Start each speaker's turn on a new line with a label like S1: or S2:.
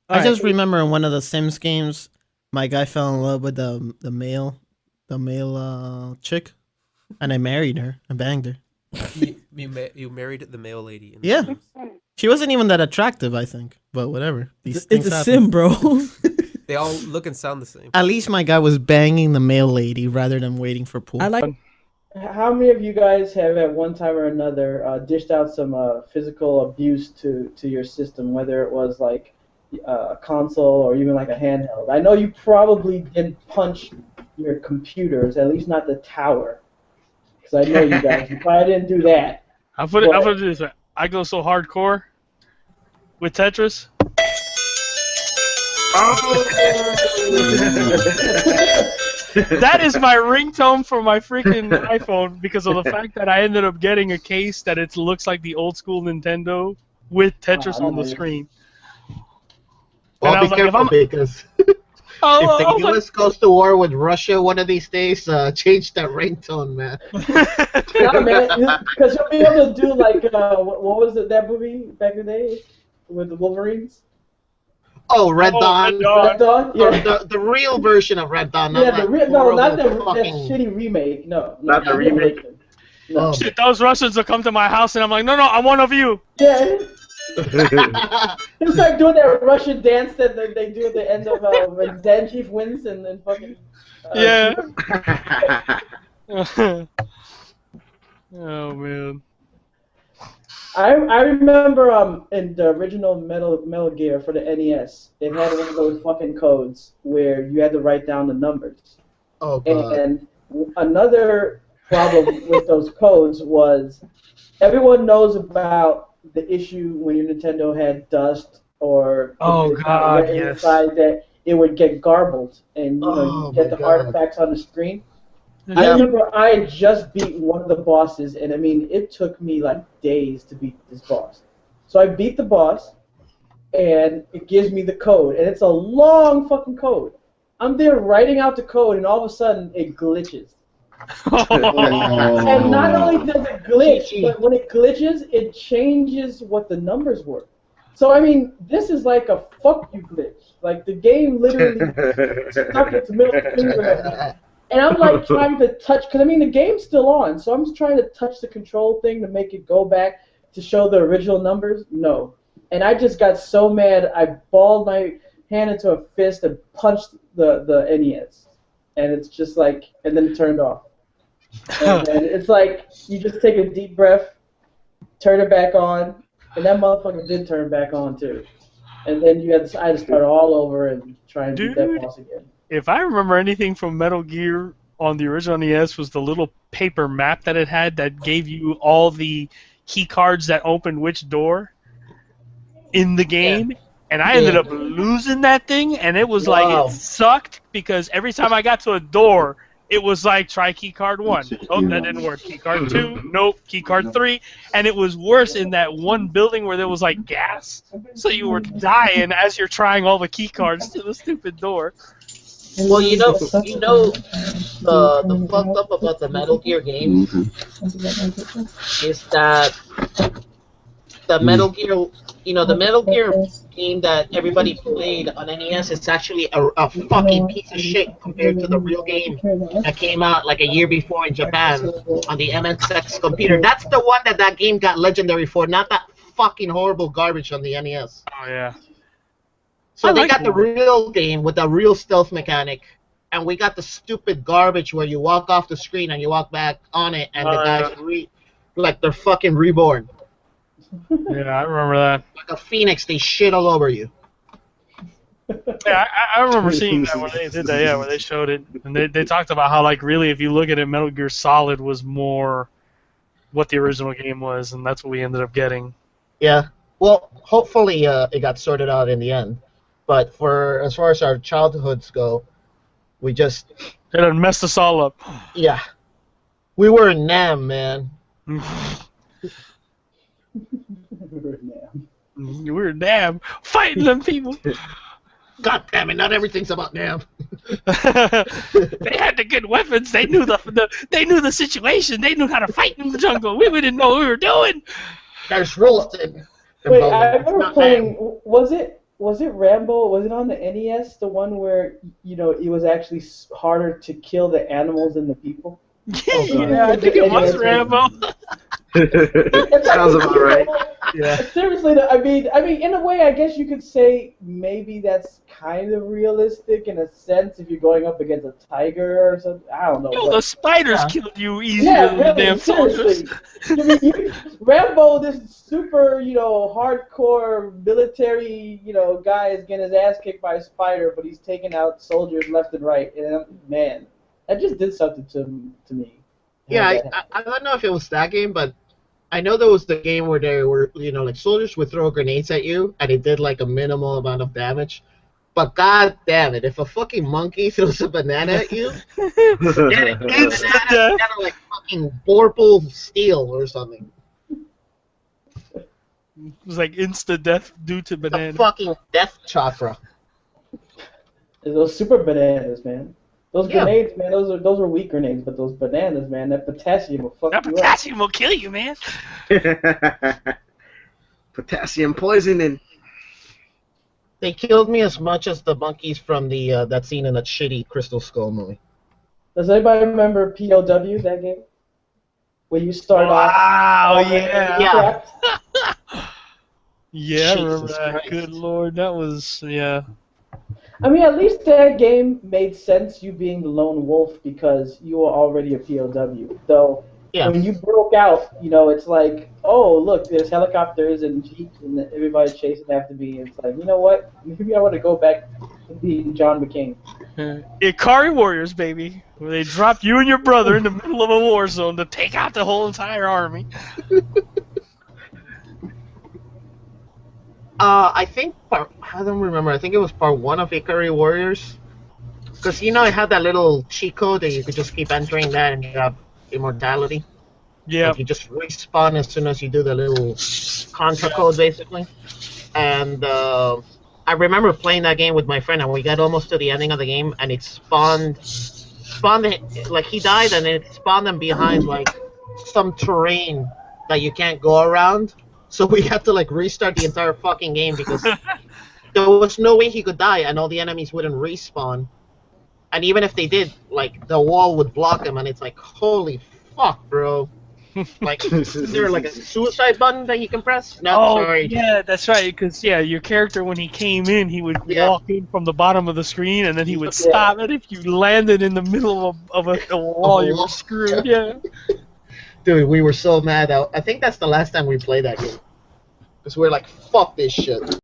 S1: I just remember in one of the Sims games, my guy fell in love with the male chick, and I married her. I banged her.
S2: You married the male lady. In the
S1: Yeah.
S2: Sims.
S1: She wasn't even that attractive, I think. But whatever.
S3: It's a sim, bro.
S2: They all look and sound the same.
S1: At least my guy was banging the male lady rather than waiting for pool.
S3: I like.
S4: How many of you guys have at one time or another dished out some physical abuse to your system, whether it was like a console or even like a handheld? I know you probably didn't punch your computers, at least not the tower, because I know you guys. You probably didn't do that.
S5: I'll put it this way. I go so hardcore with Tetris. That is my ringtone for my freaking iPhone because of the fact that I ended up getting a case that it looks like the old school Nintendo with Tetris on the screen.
S6: Well, be careful because if the U.S. goes to war with Russia one of these days, change that ringtone, man.
S4: Yeah, man, because you'll be able to do like what was it, that movie back in the day with the Wolverines?
S6: Oh, Red Dawn.
S4: Red Dawn? Yeah.
S6: The real version of Red Dawn.
S4: Yeah, not the shitty remake. No,
S7: not the remake.
S4: No.
S5: Shit, those Russians will come to my house and I'm like, no, I'm one of you.
S4: Yeah. It's like doing that Russian dance that they do at the end of when Dan Chief wins and then fucking.
S5: Yeah. Oh man.
S4: I remember in the original Metal Gear for the NES, it had one of those fucking codes where you had to write down the numbers.
S6: Oh God.
S4: And another problem with those codes was everyone knows about the issue when your Nintendo had dust or inside that it would get garbled and you get the artifacts on the screen.
S6: Yeah.
S4: I remember I had just beat one of the bosses, and I mean, it took me like days to beat this boss. So I beat the boss, and it gives me the code, and it's a long fucking code. I'm there writing out the code, and all of a sudden it glitches. And not only does it glitch, but when it glitches, it changes what the numbers were. So I mean, this is like a fuck you glitch. Like the game literally stuck its middle finger at me. And I'm like trying to touch, because I mean the game's still on, so I'm just trying to touch the control thing to make it go back to show the original numbers. No. And I just got so mad, I balled my hand into a fist and punched the NES. And it's just like, and then it turned off. And it's like, you just take a deep breath, turn it back on, and that motherfucker did turn back on too. And then I had to start all over and try and beat that boss again.
S5: If I remember anything from Metal Gear on the original NES was the little paper map that it had that gave you all the key cards that opened which door in the game. Yeah. And I ended up losing that thing, and it was like it sucked because every time I got to a door, it was like, try key card 1. Oh, that didn't work. Key card 2. Nope. Key card 3. And it was worse in that one building where there was like gas. So you were dying as you're trying all the key cards to the stupid door.
S6: Well, you know, the fucked up about the Metal Gear games is that the Metal Gear, the Metal Gear game that everybody played on NES is actually a fucking piece of shit compared to the real game that came out like a year before in Japan on the MSX computer. That's the one that game got legendary for, not that fucking horrible garbage on the NES.
S5: Oh yeah.
S6: So they got the real game with the real stealth mechanic, and we got the stupid garbage where you walk off the screen and you walk back on it, and the guys like they're fucking reborn.
S5: Yeah, I remember that.
S6: Like a phoenix, they shit all over you.
S5: Yeah, I remember seeing that when they did that. Yeah, where they showed it, and they talked about how like really, if you look at it, Metal Gear Solid was more what the original game was, and that's what we ended up getting.
S6: Yeah. Well, hopefully it got sorted out in the end. But as far as our childhoods go, we just...
S5: It done messed us all up.
S6: Yeah. We were in Nam, man.
S5: We were in Nam. Fighting them people.
S6: God damn it, not everything's about Nam.
S5: They had the good weapons. They knew they knew the situation. They knew how to fight in the jungle. We didn't know what we were doing.
S6: There's rules.
S4: Wait, I remember playing... Was it Was it Rambo? Was it on the NES? The one where it was actually harder to kill the animals than the people.
S5: Yeah, I think it was Rambo.
S3: Sounds about right.
S6: Yeah.
S4: Seriously, I mean, in a way, I guess you could say maybe that's kind of realistic in a sense if you're going up against a tiger or something. I don't know.
S5: Yo, the spiders killed you easier
S4: Yeah,
S5: than the
S4: really,
S5: damn soldiers.
S4: seriously. Rambo, this super, hardcore military, guy is getting his ass kicked by a spider, but he's taking out soldiers left and right. And man, that just did something to me.
S6: Yeah, I don't know if it was that game, but I know there was the game where they were, like soldiers would throw grenades at you, and it did like a minimal amount of damage. But god damn it, if a fucking monkey throws a banana at you, it's kind of like fucking Vorpal steel or something.
S5: It was like insta death due to banana.
S6: The fucking death chakra.
S4: Those super bananas, man. Those grenades, man, those are weak grenades, but those bananas, man, that potassium will fuck you up.
S5: Potassium will kill you, man.
S3: Potassium poisoning.
S6: They killed me as much as the monkeys from the that scene in that shitty Crystal Skull movie.
S4: Does anybody remember POW, that game? Where you start off...
S5: Wow, yeah. Yeah, I remember
S6: Jesus
S5: that.
S6: Christ.
S5: Good lord, that was, yeah.
S4: I mean, at least that game made sense, you being the lone wolf, because you were already a POW. So, when you broke out, it's like, oh, look, there's helicopters and jeeps and everybody's chasing after me. And it's like, you know what? Maybe I want to go back to being John McCain.
S5: Ikari Warriors, baby. Where they dropped you and your brother in the middle of a war zone to take out the whole entire army.
S6: I think I don't remember. I think it was part 1 of Ikari Warriors. Because it had that little cheat code that you could just keep entering that and you have immortality.
S5: Yeah.
S6: Like you just respawn as soon as you do the little contra code, basically. And I remember playing that game with my friend, and we got almost to the ending of the game, and it spawned like he died, and it spawned him behind like some terrain that you can't go around. So we had to like restart the entire fucking game because there was no way he could die, and all the enemies wouldn't respawn. And even if they did, like the wall would block him, and it's like, holy fuck, bro. Like, is there like a suicide button that you can press? No, sorry.
S5: Yeah, that's right. Because your character when he came in, he would walk in from the bottom of the screen, and then he would stop. And if you landed in the middle of a wall, you were screwed. Yeah.
S6: Dude, we were so mad. I think that's the last time we played that game. Because we're like, fuck this shit.